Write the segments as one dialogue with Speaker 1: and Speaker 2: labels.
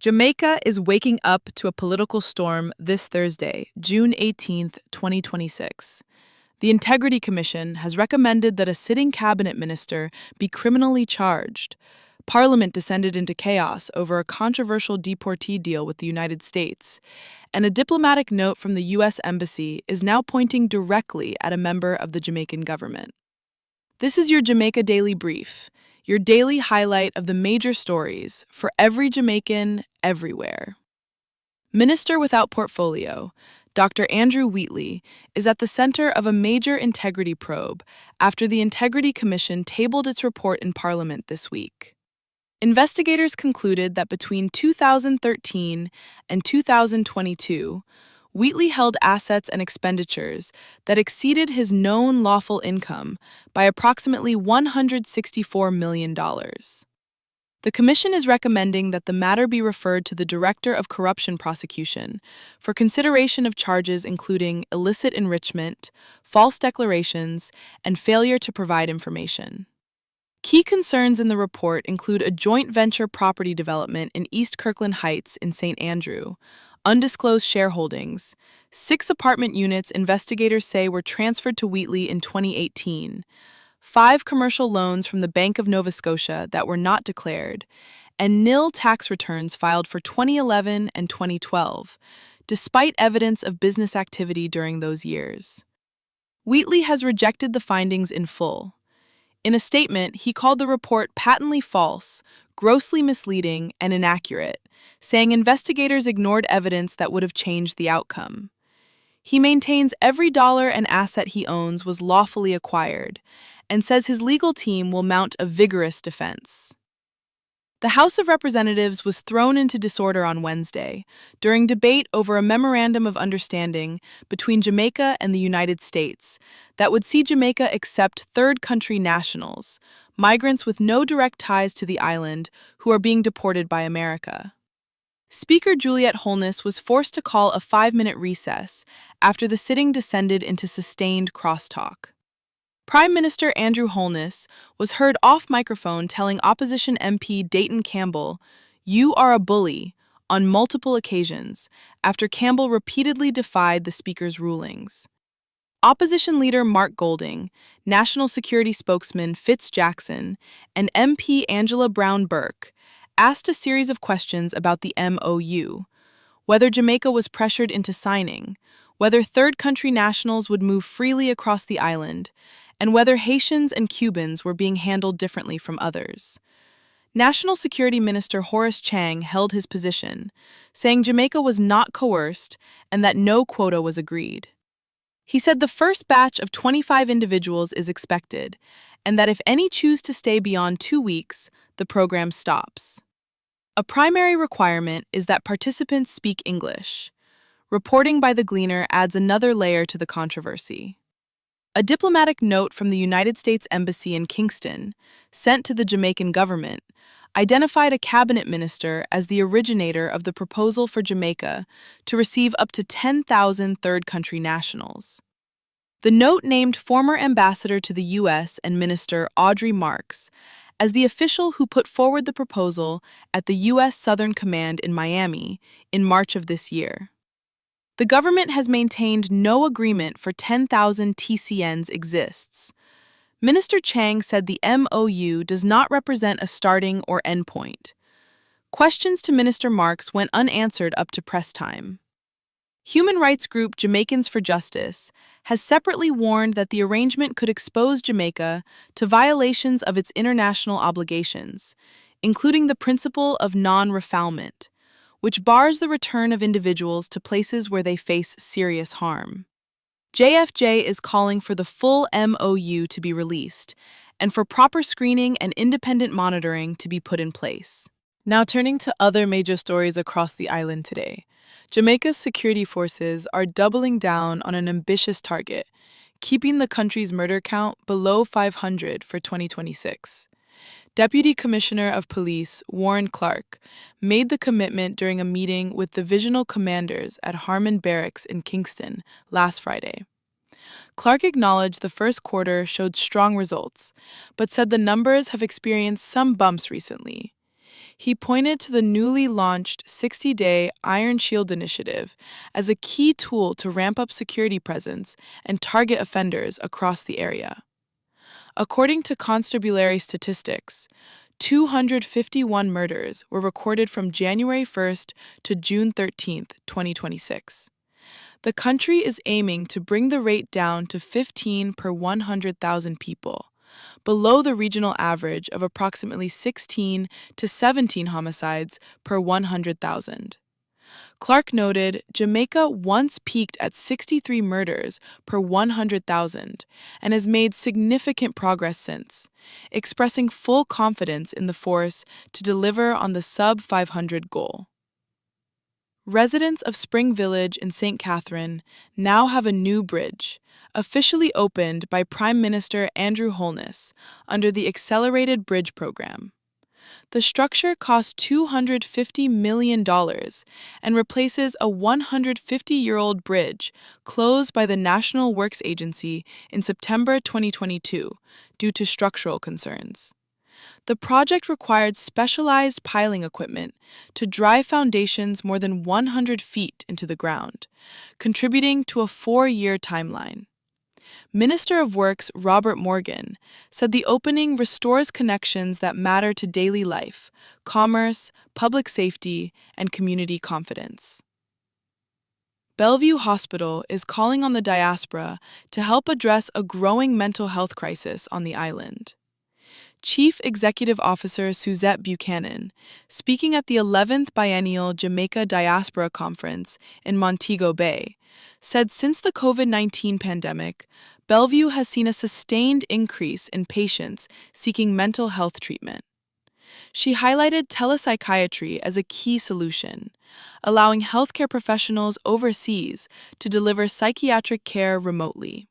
Speaker 1: Jamaica is waking up to a political storm this Thursday, June 18, 2026. The Integrity Commission has recommended that a sitting cabinet minister be criminally charged. Parliament descended into chaos over a controversial deportee deal with the United States, and a diplomatic note from the U.S. Embassy is now pointing directly at a member of the Jamaican government. This is your Jamaica Daily Brief, your daily highlight of the major stories for every Jamaican, everywhere. Minister without portfolio, Dr. Andrew Wheatley, is at the center of a major integrity probe after the Integrity Commission tabled its report in Parliament this week. Investigators concluded that between 2013 and 2022, Wheatley held assets and expenditures that exceeded his known lawful income by approximately $164 million. The Commission is recommending that the matter be referred to the Director of Corruption Prosecution for consideration of charges including illicit enrichment, false declarations, and failure to provide information. Key concerns in the report include a joint venture property development in East Kirkland Heights in St. Andrew, undisclosed shareholdings, 6 apartment units investigators say were transferred to Wheatley in 2018, 5 commercial loans from the Bank of Nova Scotia that were not declared, and nil tax returns filed for 2011 and 2012, despite evidence of business activity during those years. Wheatley has rejected the findings in full. In a statement, he called the report patently false, grossly misleading, and inaccurate, saying investigators ignored evidence that would have changed the outcome. He maintains every dollar and asset he owns was lawfully acquired, and says his legal team will mount a vigorous defense. The House of Representatives was thrown into disorder on Wednesday during debate over a memorandum of understanding between Jamaica and the United States that would see Jamaica accept third-country nationals, migrants with no direct ties to the island who are being deported by America. Speaker Juliet Holness was forced to call a 5-minute recess after the sitting descended into sustained crosstalk. Prime Minister Andrew Holness was heard off microphone telling Opposition MP Dayton Campbell, "You are a bully," on multiple occasions, after Campbell repeatedly defied the Speaker's rulings. Opposition leader Mark Golding, National Security spokesman Fitz Jackson, and MP Angela Brown Burke asked a series of questions about the MOU, whether Jamaica was pressured into signing, whether third-country nationals would move freely across the island, and whether Haitians and Cubans were being handled differently from others. National Security Minister Horace Chang held his position, saying Jamaica was not coerced and that no quota was agreed. He said the first batch of 25 individuals is expected, and that if any choose to stay beyond 2 weeks, the program stops. A primary requirement is that participants speak English. Reporting by The Gleaner adds another layer to the controversy. A diplomatic note from the United States Embassy in Kingston, sent to the Jamaican government, identified a cabinet minister as the originator of the proposal for Jamaica to receive up to 10,000 third-country nationals. The note named former ambassador to the U.S. and Minister Audrey Marks as the official who put forward the proposal at the U.S. Southern Command in Miami in March of this year. The government has maintained no agreement for 10,000 TCNs exists. Minister Chang said the MOU does not represent a starting or end point. Questions to Minister Marks went unanswered up to press time. Human rights group Jamaicans for Justice has separately warned that the arrangement could expose Jamaica to violations of its international obligations, including the principle of non-refoulement, which bars the return of individuals to places where they face serious harm. JFJ is calling for the full MOU to be released and for proper screening and independent monitoring to be put in place. Now turning to other major stories across the island today. Jamaica's security forces are doubling down on an ambitious target, keeping the country's murder count below 500 for 2026. Deputy Commissioner of Police Warren Clark made the commitment during a meeting with divisional commanders at Harmon Barracks in Kingston last Friday. Clark acknowledged the first quarter showed strong results, but said the numbers have experienced some bumps recently. He pointed to the newly launched 60-day Iron Shield initiative as a key tool to ramp up security presence and target offenders across the area. According to constabulary statistics, 251 murders were recorded from January 1st to June 13th, 2026. The country is aiming to bring the rate down to 15 per 100,000 people, below the regional average of approximately 16 to 17 homicides per 100,000. Clark noted Jamaica once peaked at 63 murders per 100,000 and has made significant progress since, expressing full confidence in the force to deliver on the sub-500 goal. Residents of Spring Village in St. Catherine now have a new bridge, officially opened by Prime Minister Andrew Holness under the Accelerated Bridge Program. The structure costs $250 million and replaces a 150-year-old bridge closed by the National Works Agency in September 2022 due to structural concerns. The project required specialized piling equipment to drive foundations more than 100 feet into the ground, contributing to a 4-year timeline. Minister of Works Robert Morgan said the opening restores connections that matter to daily life, commerce, public safety, and community confidence. Bellevue Hospital is calling on the diaspora to help address a growing mental health crisis on the island. Chief Executive Officer Suzette Buchanan, speaking at the 11th Biennial Jamaica Diaspora Conference in Montego Bay, said since the COVID-19 pandemic, Bellevue has seen a sustained increase in patients seeking mental health treatment. She highlighted telepsychiatry as a key solution, allowing healthcare professionals overseas to deliver psychiatric care remotely.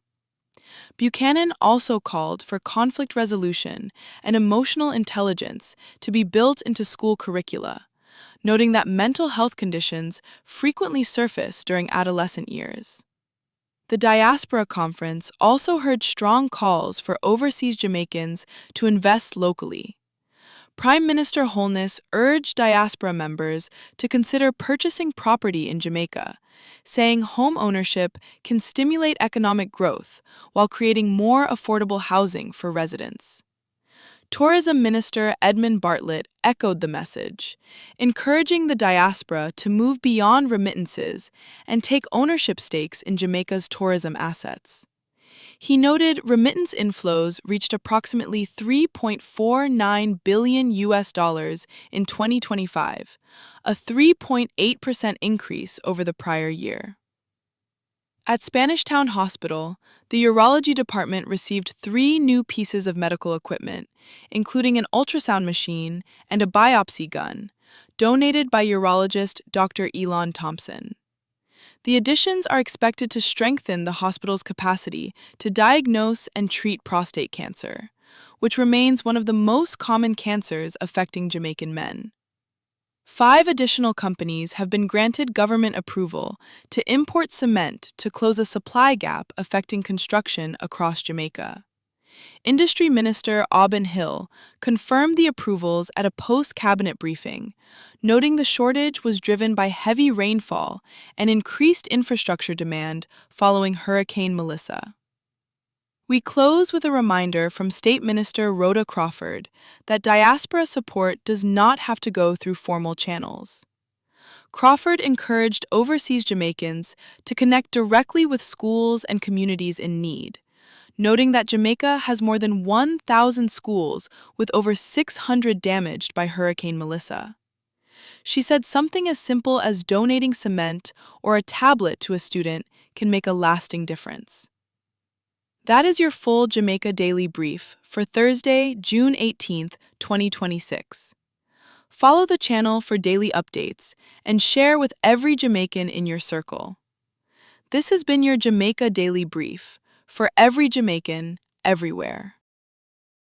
Speaker 1: Buchanan also called for conflict resolution and emotional intelligence to be built into school curricula, noting that mental health conditions frequently surface during adolescent years. The Diaspora Conference also heard strong calls for overseas Jamaicans to invest locally. Prime Minister Holness urged diaspora members to consider purchasing property in Jamaica, saying home ownership can stimulate economic growth while creating more affordable housing for residents. Tourism Minister Edmund Bartlett echoed the message, encouraging the diaspora to move beyond remittances and take ownership stakes in Jamaica's tourism assets. He noted remittance inflows reached approximately $3.49 billion in 2025, a 3.8% increase over the prior year. At Spanish Town Hospital, the urology department received 3 new pieces of medical equipment, including an ultrasound machine and a biopsy gun, donated by urologist Dr. Elon Thompson. The additions are expected to strengthen the hospital's capacity to diagnose and treat prostate cancer, which remains one of the most common cancers affecting Jamaican men. 5 additional companies have been granted government approval to import cement to close a supply gap affecting construction across Jamaica. Industry Minister Aubin Hill confirmed the approvals at a post-cabinet briefing, noting the shortage was driven by heavy rainfall and increased infrastructure demand following Hurricane Melissa. We close with a reminder from State Minister Rhoda Crawford that diaspora support does not have to go through formal channels. Crawford encouraged overseas Jamaicans to connect directly with schools and communities in need, noting that Jamaica has more than 1,000 schools with over 600 damaged by Hurricane Melissa. She said something as simple as donating cement or a tablet to a student can make a lasting difference. That is your full Jamaica Daily Brief for Thursday, June 18th, 2026. Follow the channel for daily updates and share with every Jamaican in your circle. This has been your Jamaica Daily Brief for every Jamaican, everywhere.